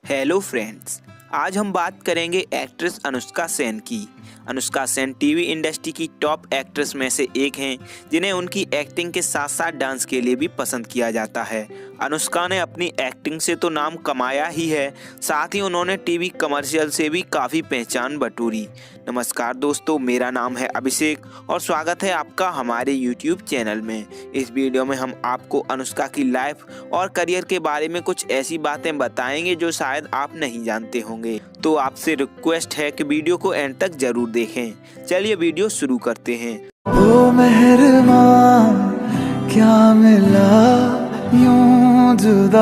Hello friends. आज हम बात करेंगे एक्ट्रेस अनुष्का सेन की। अनुष्का सेन टीवी इंडस्ट्री की टॉप एक्ट्रेस में से एक हैं, जिन्हें उनकी एक्टिंग के साथ साथ डांस के लिए भी पसंद किया जाता है। अनुष्का ने अपनी एक्टिंग से तो नाम कमाया ही है, साथ ही उन्होंने टीवी कमर्शियल से भी काफ़ी पहचान बटोरी। नमस्कार दोस्तों, मेरा नाम है अभिषेक और स्वागत है आपका हमारे यूट्यूब चैनल में। इस वीडियो में हम आपको अनुष्का की लाइफ और करियर के बारे में कुछ ऐसी बातें बताएंगे जो शायद आप नहीं जानते होंगे। तो आपसे रिक्वेस्ट है कि वीडियो को एंड तक जरूर देखें। चलिए वीडियो शुरू करते हैं। ओ मेहरबान क्या मिला यूं जुदा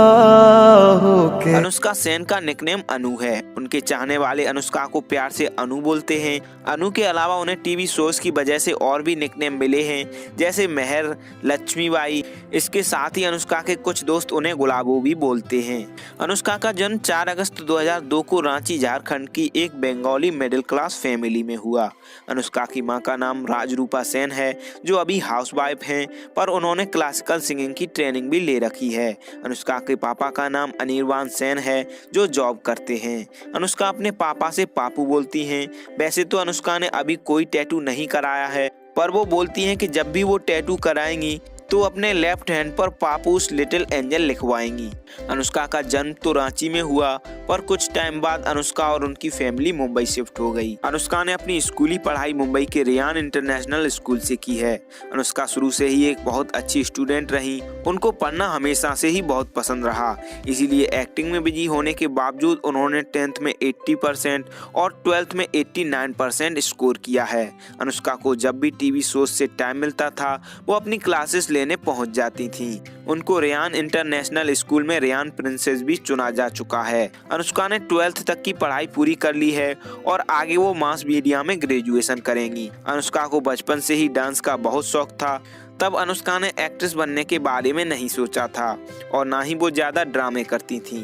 होके। अनुष्का सेन का निकनेम अनु है। उनके चाहने वाले अनुष्का को प्यार से अनु बोलते हैं। अनु के अलावा उन्हें टीवी शोज की वजह से और भी निकनेम मिले हैं, जैसे मेहर, लक्ष्मीबाई। इसके साथ ही अनुष्का के कुछ दोस्त उन्हें गुलाबो भी बोलते हैं। अनुष्का का जन्म 4 अगस्त 2002 को रांची, झारखंड की एक बंगाली मिडिल क्लास फैमिली में हुआ। अनुष्का की मां का नाम राजरूपा सेन है, जो अभी हाउसवाइफ हैं, पर उन्होंने क्लासिकल सिंगिंग की ट्रेनिंग भी ले रखी है। अनुष्का के पापा का नाम अनिर्बान सेन है, जो जॉब करते हैं। अनुष्का अपने पापा से पापू बोलती हैं। वैसे तो अनुष्का ने अभी कोई टैटू नहीं कराया है, पर वो बोलती हैं कि जब भी वो टैटू कराएंगी तो अपने लेफ्ट हैंड पर पापूस लिटिल एंजल लिखवाएंगी। अनुष्का का जन्म तो रांची में हुआ, पर कुछ टाइम बाद अनुष्का और उनकी फैमिली मुंबई शिफ्ट हो गई। अनुष्का ने अपनी स्कूली पढ़ाई मुंबई के रेयान इंटरनेशनल स्कूल से की है। अनुष्का शुरू से ही एक बहुत अच्छी स्टूडेंट रही। उनको पढ़ना हमेशा से ही बहुत पसंद रहा, इसीलिए एक्टिंग में बिजी होने के बावजूद उन्होंने 10th में 80% और 12th में 89% स्कोर किया है। अनुष्का को जब भी टीवी शोज से टाइम मिलता था, वो अपनी क्लासेस लेने पहुंच जाती थी। उनको रेयान इंटरनेशनल स्कूल में रेयान प्रिंसेस भी चुना जा चुका है। अनुष्का ने 12th तक की पढ़ाई पूरी कर ली है और आगे वो मास मीडिया में ग्रेजुएशन करेंगी। अनुष्का को बचपन से ही डांस का बहुत शौक था। तब अनुष्का ने एक्ट्रेस बनने के बारे में नहीं सोचा था और ना ही वो ज़्यादा ड्रामे करती थी।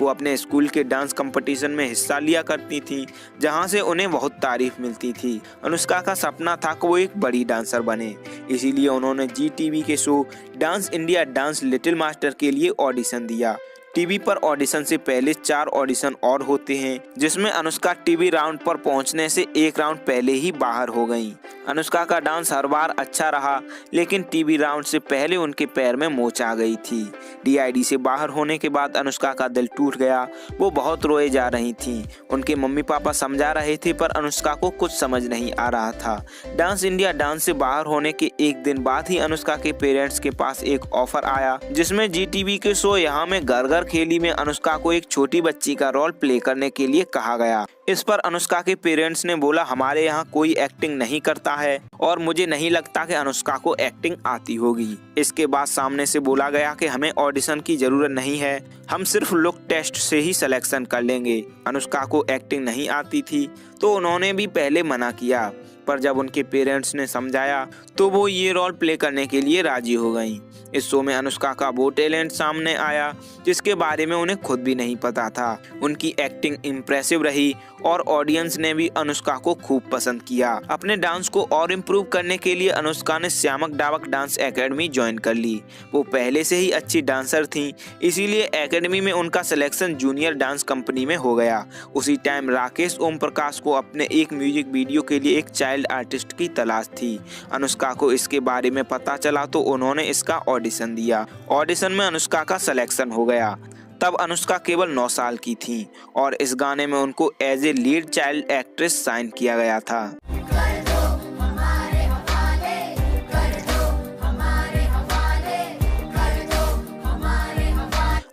वो अपने स्कूल के डांस कंपटीशन में हिस्सा लिया करती थी, जहां से उन्हें बहुत तारीफ मिलती थी। अनुष्का का सपना था कि वो एक बड़ी डांसर बने, इसीलिए उन्होंने जी टीवी के show dance India dance little master के लिए ऑडिशन दिया। टीवी पर ऑडिशन से पहले 4 ऑडिशन और होते हैं, जिसमें अनुष्का टीवी राउंड पर पहुंचने से एक राउंड पहले ही बाहर हो गईं। अनुष्का का डांस हर बार अच्छा रहा, लेकिन टीवी राउंड से पहले उनके पैर में मोच आ गई थी। डीआईडी से बाहर होने के बाद अनुष्का का दिल टूट गया। वो बहुत रोए जा रही थीं। उनके मम्मी पापा समझा रहे थे, पर अनुष्का को कुछ समझ नहीं आ रहा था। डांस इंडिया डांस से बाहर होने के एक दिन बाद ही अनुष्का के पेरेंट्स के पास एक ऑफर आया, जिसमें जी टीवी के शो यहाँ में घर खेली में अनुष्का को एक छोटी बच्ची का रोल प्ले करने के लिए कहा गया। इस पर अनुष्का के पेरेंट्स ने बोला, हमारे यहाँ कोई एक्टिंग नहीं करता है और मुझे नहीं लगता कि अनुष्का को एक्टिंग आती होगी। इसके बाद सामने से बोला गया कि हमें ऑडिशन की जरूरत नहीं है, हम सिर्फ लुक टेस्ट से ही सिलेक्शन कर लेंगे। अनुष्का को एक्टिंग नहीं आती थी तो उन्होंने भी पहले मना किया, पर जब उनके पेरेंट्स ने समझाया तो वो ये रोल प्ले करने के लिए राजी हो गईं। इस शो में अनुष्का का वो टैलेंट सामने आया जिसके बारे में उन्हें खुद भी नहीं पता था। उनकी एक्टिंग इम्प्रेसिव रही और ऑडियंस ने भी अनुष्का को खूब पसंद किया। अपने डांस को और इम्प्रूव करने के लिए अनुष्का ने श्यामक डावक डांस एकेडमी ज्वाइन कर ली। वो पहले से ही अच्छी डांसर थी, इसीलिए एकेडमी में उनका सिलेक्शन जूनियर डांस कंपनी में हो गया। उसी टाइम राकेश ओम प्रकाश को अपने एक म्यूजिक वीडियो के लिए एक चाइल्ड आर्टिस्ट की तलाश थी। अनुष्का को इसके बारे में पता चला तो उन्होंने इसका ऑडिशन दिया। ऑडिशन में अनुष्का का सिलेक्शन हो गया। तब अनुष्का केवल 9 साल की थी और इस गाने में उनको as a lead child actress sign किया गया था।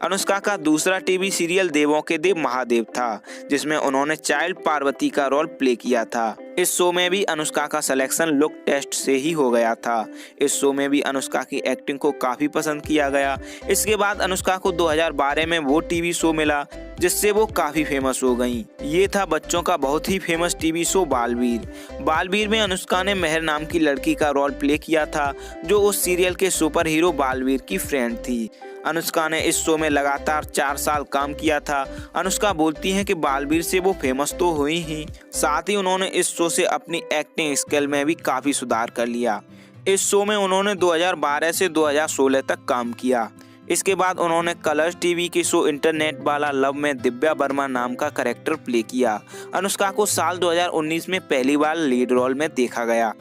अनुष्का का दूसरा टीवी सीरियल देवों के देव महादेव था, जिसमें उन्होंने चाइल्ड पार्वती का रोल प्ले किया था। इस शो में भी अनुष्का का सिलेक्शन लुक टेस्ट से ही हो गया था। इस शो में भी अनुष्का की एक्टिंग को काफी पसंद किया गया। इसके बाद अनुष्का को 2012 में वो टीवी शो मिला जिससे वो काफी फेमस हो गईं। ये था बच्चों का बहुत ही famous TV show Baalveer. Baalveer में अनुष्का ने मेहर नाम की लड़की का रोल प्ले किया था, जो उस सीरियल के सुपर हीरो बालवीर की फ्रेंड थी। अनुष्का ने इस शो में लगातार 4 साल काम किया था। अनुष्का बोलती हैं कि बालवीर से वो फेमस तो हुई ही, साथ ही उन्होंने इस शो से अपनी एक्टिंग स्किल में भी काफी सुधार कर लिया। इस शो में उन्होंने 2012 से 2016 तक काम किया। इसके बाद उन्होंने कलर्स टीवी के शो इंटरनेट वाला लव में दिव्या वर्मा नाम का कैरेक्टर प्ले किया। अनुष्का को साल 2019 में पहली बार लीड रोल में देखा गया।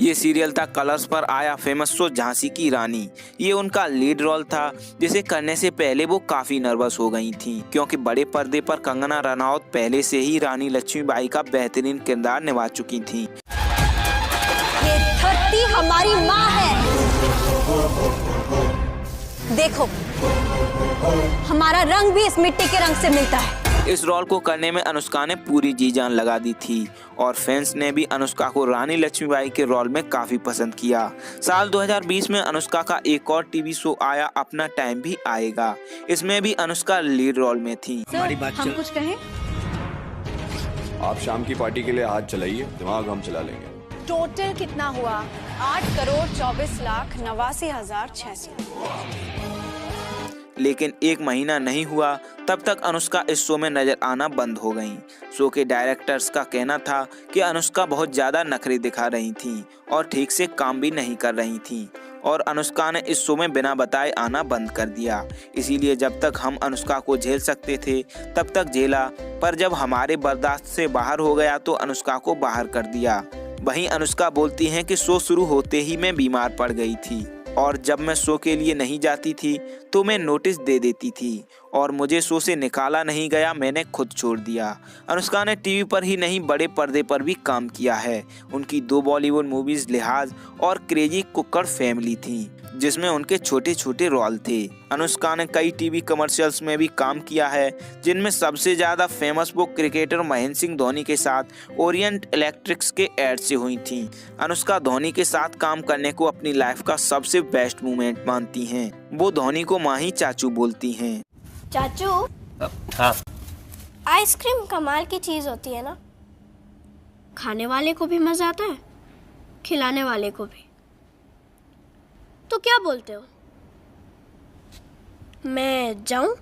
ये सीरियल था कलर्स पर आया फेमस शो झांसी की रानी। ये उनका लीड रोल था जिसे करने से पहले वो काफी नर्वस हो गई थी, क्योंकि बड़े पर्दे पर कंगना रनौत पहले से ही रानी लक्ष्मीबाई का बेहतरीन किरदार निभा चुकी थी। ये धरती हमारी माँ है। देखो, हमारा रंग भी इस मिट्टी के रंग से मिलता है। इस रोल को करने में अनुष्का ने पूरी जी जान लगा दी थी और फैंस ने भी अनुष्का को रानी लक्ष्मीबाई के रोल में काफी पसंद किया। साल 2020 में अनुष्का का एक और टीवी शो आया, अपना टाइम भी आएगा। इसमें भी अनुष्का लीड रोल में थी। हम कुछ कहें? आप शाम की पार्टी के लिए हाथ चलाइए, दिमाग हम चला लेंगे। टोटल कितना हुआ? 8,24,89,600। लेकिन एक महीना नहीं हुआ तब तक अनुष्का इस शो में नजर आना बंद हो गईं। शो के डायरेक्टर्स का कहना था कि अनुष्का बहुत ज्यादा नखरे दिखा रही थीं और ठीक से काम भी नहीं कर रही थीं और अनुष्का ने इस शो में बिना बताए आना बंद कर दिया। इसीलिए जब तक हम अनुष्का को झेल सकते थे तब तक झेला, पर जब हमारे बर्दाश्त से बाहर हो गया तो अनुष्का को बाहर कर दिया। वहीं अनुष्का बोलती हैं कि शो शुरू होते ही मैं बीमार पड़ गई थी और जब मैं शो के लिए नहीं जाती थी तो मैं नोटिस दे देती थी और मुझे शो से निकाला नहीं गया, मैंने खुद छोड़ दिया। अनुष्का ने टीवी पर ही नहीं बड़े पर्दे पर भी काम किया है। उनकी 2 बॉलीवुड मूवीज लिहाज और क्रेजी कुक्कड़ फैमिली थी, जिसमें उनके छोटे छोटे रोल थे। अनुष्का ने कई टीवी कमर्शियल्स में भी काम किया है, जिनमें सबसे ज्यादा फेमस वो क्रिकेटर महेंद्र सिंह धोनी के साथ ओरिएंट इलेक्ट्रिक्स के एड से हुई थी। अनुष्का धोनी के साथ काम करने को अपनी लाइफ का सबसे बेस्ट मोमेंट मानती हैं। वो धोनी को माँ ही चाचू बोलती हैं। चाचू, हाँ, आइसक्रीम कमाल की चीज होती है ना। खाने वाले को भी मजा आता है, खिलाने वाले को भी। तो क्या बोलते हो, मैं जाऊं?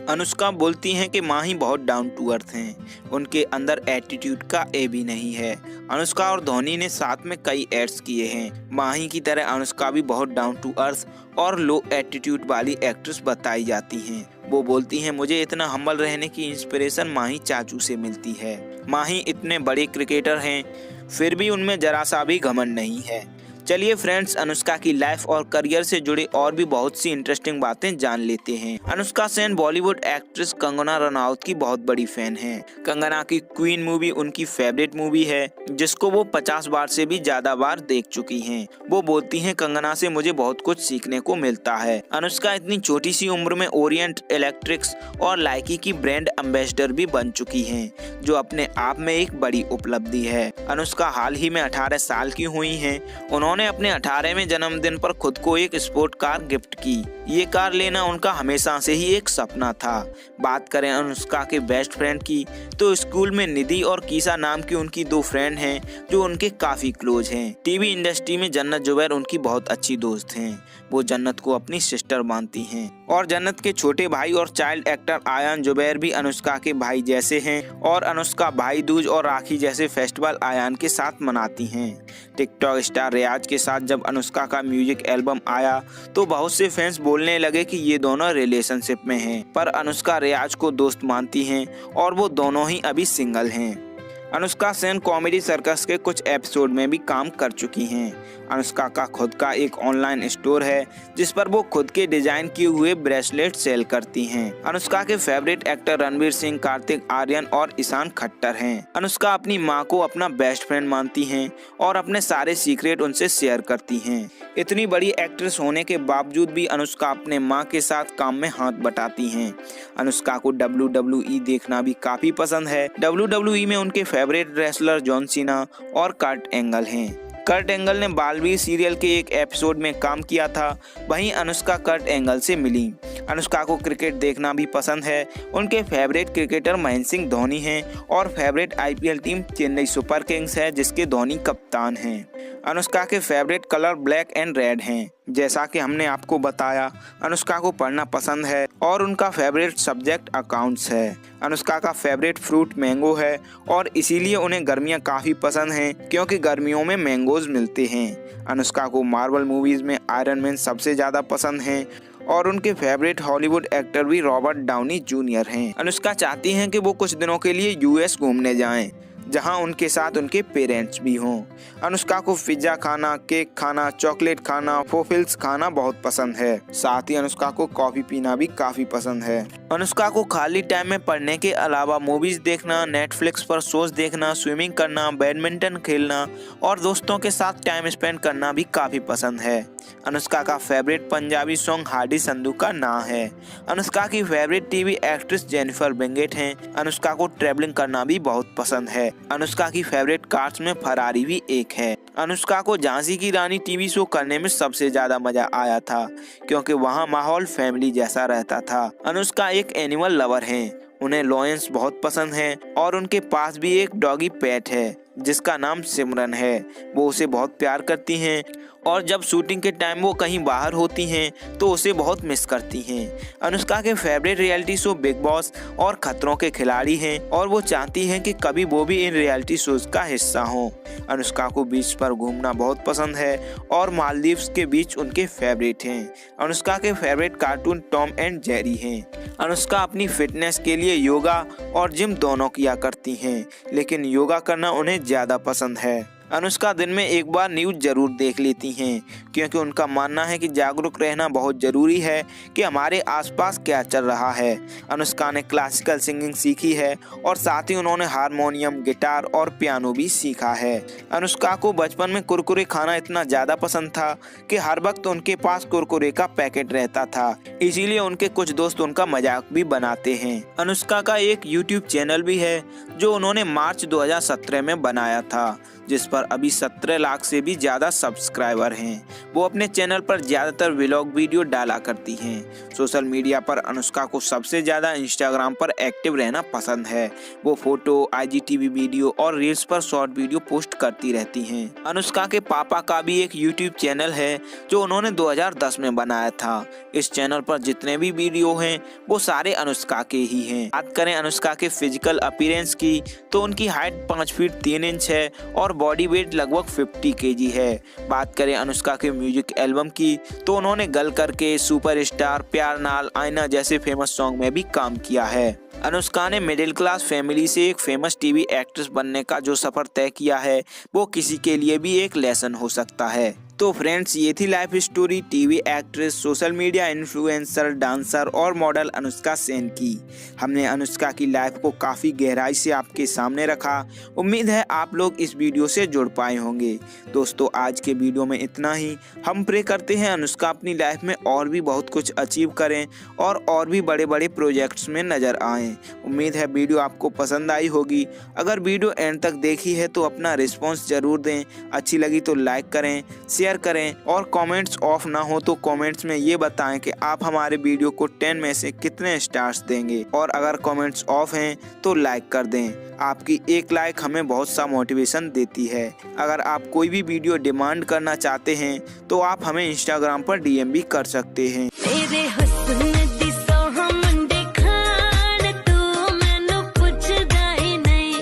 अनुष्का बोलती हैं कि माँ ही बहुत डाउन टू अर्थ हैं, उनके अंदर एटीट्यूड का ए भी नहीं है। अनुष्का और धोनी ने साथ में कई एड्स किए हैं। माही की तरह अनुष्का भी बहुत डाउन टू अर्थ और लो एटीट्यूड वाली एक्ट्रेस बताई जाती हैं। वो बोलती हैं, मुझे इतना हम्बल रहने की इंस्पिरेशन माही चाचू से मिलती है। माही इतने बड़े क्रिकेटर हैं, फिर भी उनमें जरा सा भी घमंड नहीं है। चलिए फ्रेंड्स, अनुष्का की लाइफ और करियर से जुड़े और भी बहुत सी इंटरेस्टिंग बातें जान लेते हैं। अनुष्का सेन बॉलीवुड एक्ट्रेस कंगना रनौत की बहुत बड़ी फैन हैं। कंगना की क्वीन मूवी उनकी फेवरेट मूवी है, जिसको वो 50 बार से भी ज्यादा बार देख चुकी हैं। वो बोलती हैं, कंगना से मुझे बहुत कुछ सीखने को मिलता है। अनुष्का इतनी छोटी सी उम्र में ओरिएंट इलेक्ट्रिक्स और लाइकी की ब्रांड एम्बेसडर भी बन चुकी हैं, जो अपने आप में एक बड़ी उपलब्धि है। अनुष्का हाल ही में 18 साल की हुई हैं। उन्होंने अपने 18वें जन्मदिन पर खुद को एक स्पोर्ट कार गिफ्ट की। ये कार लेना उनका हमेशा से ही एक सपना था। बात करें अनुष्का के बेस्ट फ्रेंड की, तो स्कूल में निधि और कीसा नाम की उनकी 2 फ्रेंड हैं, जो उनके काफी क्लोज हैं। टीवी इंडस्ट्री में जन्नत जुबैर उनकी बहुत अच्छी दोस्त हैं। वो जन्नत को अपनी सिस्टर मानती हैं और जन्नत के छोटे भाई और चाइल्ड एक्टर आयान जुबैर भी अनुष्का के भाई जैसे हैं और अनुष्का भाई दूज और राखी जैसे फेस्टिवल आयान के साथ मनाती हैं। टिकटॉक स्टार रियाज के साथ जब अनुष्का का म्यूजिक एल्बम आया तो बहुत से फैंस बोलने लगे कि ये दोनों रिलेशनशिप में हैं, पर अनुष्का रियाज को दोस्त मानती हैं और वो दोनों ही अभी सिंगल हैं। अनुष्का सेन कॉमेडी सर्कस के कुछ एपिसोड में भी काम कर चुकी हैं। अनुष्का का खुद का एक ऑनलाइन स्टोर है, जिस पर वो खुद के डिजाइन किए हुए ब्रेसलेट सेल करती हैं। अनुष्का के फेवरेट एक्टर रणवीर सिंह, कार्तिक आर्यन और ईशान खट्टर हैं। अनुष्का अपनी माँ को अपना बेस्ट फ्रेंड मानती हैं और अपने सारे सीक्रेट उनसे शेयर करती हैं। इतनी बड़ी एक्ट्रेस होने के बावजूद भी अनुष्का अपने माँ के साथ काम में हाथ बटाती हैं। अनुष्का को WWE देखना भी काफी पसंद है। WWE में उनके फेवरेट रेसलर जॉन सीना और कर्ट एंगल हैं। कर्ट एंगल ने बालवीर सीरियल के एक एपिसोड में काम किया था। वहीं अनुष्का कर्ट एंगल से मिली। अनुष्का को क्रिकेट देखना भी पसंद है। उनके फेवरेट क्रिकेटर महेंद्र सिंह धोनी हैं और favourite IPL team Chennai super Kings है, जिसके धोनी कप्तान हैं। अनुष्का के favourite colour black and red हैं। जैसा कि हमने आपको बताया, अनुष्का को पढ़ना पसंद है और उनका फेवरेट सब्जेक्ट अकाउंट्स है। अनुष्का का फेवरेट फ्रूट मैंगो है और इसीलिए उन्हें गर्मियां काफ़ी पसंद हैं, क्योंकि गर्मियों में मैंगोज मिलते हैं। अनुष्का को मार्वल मूवीज़ में आयरन मैन सबसे ज़्यादा पसंद हैं और उनके फेवरेट हॉलीवुड एक्टर भी रॉबर्ट डाउनी जूनियर हैं। अनुष्का चाहती हैं कि वो कुछ दिनों के लिए यूएस घूमने जाएं, जहां उनके साथ उनके पेरेंट्स भी हों। अनुष्का को पिज्जा खाना, केक खाना, चॉकलेट खाना, फोफिल्स खाना बहुत पसंद है। साथ ही अनुष्का को कॉफी पीना भी काफी पसंद है। अनुष्का को खाली टाइम में पढ़ने के अलावा मूवीज देखना, नेटफ्लिक्स पर शोज देखना, स्विमिंग करना, बैडमिंटन खेलना और दोस्तों के साथ टाइम स्पेंड करना भी काफी पसंद है। अनुष्का का फेवरेट पंजाबी सॉन्ग हाडी संधू का ना है। अनुष्का की फेवरेट टीवी एक्ट्रेस जेनिफर बेंगेट हैं। अनुष्का को ट्रैवलिंग करना भी बहुत पसंद है। अनुष्का की फेवरेट कार्स में फरारी भी एक है। अनुष्का को झांसी की रानी टीवी शो करने में सबसे ज्यादा मजा आया था, क्योंकि वहां माहौल फैमिली जैसा रहता था। अनुष्का एक एनिमल लवर हैं। उन्हें लॉयंस बहुत पसंद है और उनके पास भी एक डॉगी पेट है जिसका नाम सिमरन है। वो उसे बहुत प्यार करती हैं और जब शूटिंग के टाइम वो कहीं बाहर होती हैं तो उसे बहुत मिस करती हैं। अनुष्का के favourite reality show big boss और खतरों के खिलाड़ी हैं और वो चाहती हैं कि कभी वो भी इन रियलिटी शोज का हिस्सा हों। अनुष्का को बीच पर घूमना बहुत पसंद है और मालदीव्स के बीच उनके फेवरेट हैं। अनुष्का के favourite cartoon Tom and Jerry हैं। अनुष्का अपनी फिटनेस के लिए योगा और जिम दोनों किया करती हैं, लेकिन योगा करना उन्हें ज्यादा पसंद है। अनुष्का दिन में एक बार न्यूज जरूर देख लेती हैं, क्योंकि उनका मानना है कि जागरूक रहना बहुत जरूरी है कि हमारे आसपास क्या चल रहा है। अनुष्का ने क्लासिकल सिंगिंग सीखी है और साथ ही उन्होंने हारमोनियम, गिटार और पियानो भी सीखा है। अनुष्का को बचपन में कुरकुरे खाना इतना ज्यादा पसंद था कि हर वक्त उनके पास कुरकुरे का पैकेट रहता था, इसीलिए उनके कुछ दोस्त उनका मजाक भी बनाते हैं। अनुष्का का एक यूट्यूब चैनल भी है जो उन्होंने मार्च 2017 में बनाया था, जिस पर अभी 17 लाख से भी ज्यादा सब्सक्राइबर हैं। वो अपने चैनल पर ज्यादातर व्लॉग वीडियो डाला करती हैं। सोशल मीडिया पर अनुष्का को सबसे ज्यादा इंस्टाग्राम पर एक्टिव रहना पसंद है। वो फोटो, IGTV वीडियो और रील्स पर शॉर्ट वीडियो पोस्ट करती रहती हैं। अनुष्का के पापा का भी एक यूट्यूब चैनल है जो उन्होंने 2010 में बनाया था। इस चैनल पर जितने भी वीडियो हैं वो सारे अनुष्का के ही हैं। बात करें अनुष्का के फिजिकल अपीयरेंस की तो उनकी हाइट 5 फीट 3 इंच है और बॉडी वेट लगभग 50 kg है। बात करें अनुष्का के म्यूजिक एल्बम की तो उन्होंने गल करके, सुपरस्टार, प्यार नाल, आईना जैसे फेमस सॉन्ग में भी काम किया है। अनुष्का ने मिडिल क्लास फैमिली से एक फेमस टीवी एक्ट्रेस बनने का जो सफर तय किया है वो किसी के लिए भी एक लेसन हो सकता है। तो फ्रेंड्स, ये थी life story TV actress, social media influencer, dancer और मॉडल अनुष्का सेन की। हमने अनुष्का की लाइफ को काफ़ी गहराई से आपके सामने रखा। उम्मीद है आप लोग इस वीडियो से जुड़ पाए होंगे। दोस्तों, आज के वीडियो में इतना ही। हम प्रे करते हैं अनुष्का अपनी लाइफ में और भी बहुत कुछ अचीव करें और भी बड़े बड़े प्रोजेक्ट्स में नज़र आएँ। उम्मीद है वीडियो आपको पसंद आई होगी। अगर वीडियो एंड तक देखी है तो अपना रिस्पॉन्स ज़रूर दें। अच्छी लगी तो लाइक करें, शेयर करें और कमेंट्स ऑफ ना हो तो कमेंट्स में ये बताएं कि आप हमारे वीडियो को 10 में से कितने स्टार्स देंगे। और अगर कमेंट्स ऑफ हैं तो लाइक कर दें। आपकी एक लाइक हमें बहुत सा मोटिवेशन देती है। अगर आप कोई भी वीडियो डिमांड करना चाहते हैं तो आप हमें इंस्टाग्राम पर DM भी कर सकते हैं। मेरे हुस्न दी सोहम मुंडे खान तू मैनू पुछदा ही नहीं।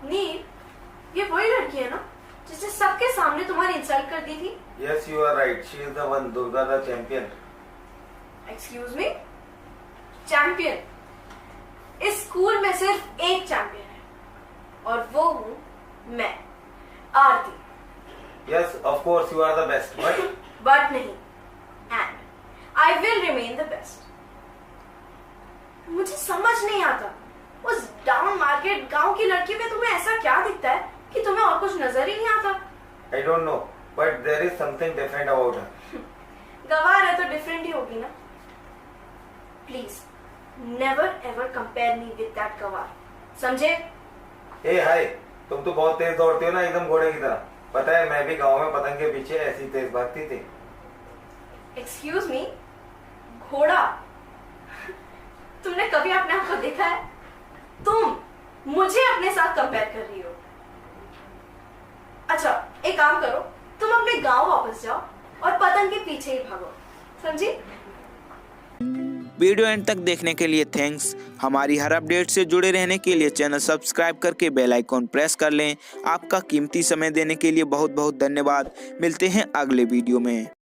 नील, ये वही लड़की है ना जिसने सबके सामने तुम्हारी इंसल्ट कर दी थी? Yes, you are right. She is the one, Durga the champion. Excuse me, champion? इस स्कूल में सिर्फ एक चैंपियन है और वो हूँ मैं, Aarti. Yes, of course you are the best, but नहीं, and I will remain the best. मुझे समझ नहीं आता उस डाउन मार्केट गांव की लड़की में तुम्हें ऐसा क्या दिखता है कि तुम्हें और कुछ नजर ही नहीं आता। I don't know, but there is something different about her. गवार है तो डिफरेंट ही होगी ना। Please never ever compare me with that गवार, समझे? Hey, hi, तुम तो बहुत तेज दौड़ती हो ना, एकदम घोड़े की तरह। पता है, मैं भी गांव में पतंग के पीछे ऐसी तेज भागती थी। एक्सक्यूज मी, घोड़ा? तुमने कभी अपने आप को देखा है? तुम मुझे अपने साथ कंपेयर कर रही हो। अच्छा, एक काम करो, तुम अपने गांव वापस जाओ और पतंग के पीछे ही भागो, समझी? वीडियो एंड तक देखने के लिए थैंक्स। हमारी हर अपडेट से जुड़े रहने के लिए चैनल सब्सक्राइब करके बेल आइकॉन प्रेस कर लें। आपका कीमती समय देने के लिए बहुत बहुत धन्यवाद। मिलते हैं अगले वीडियो में।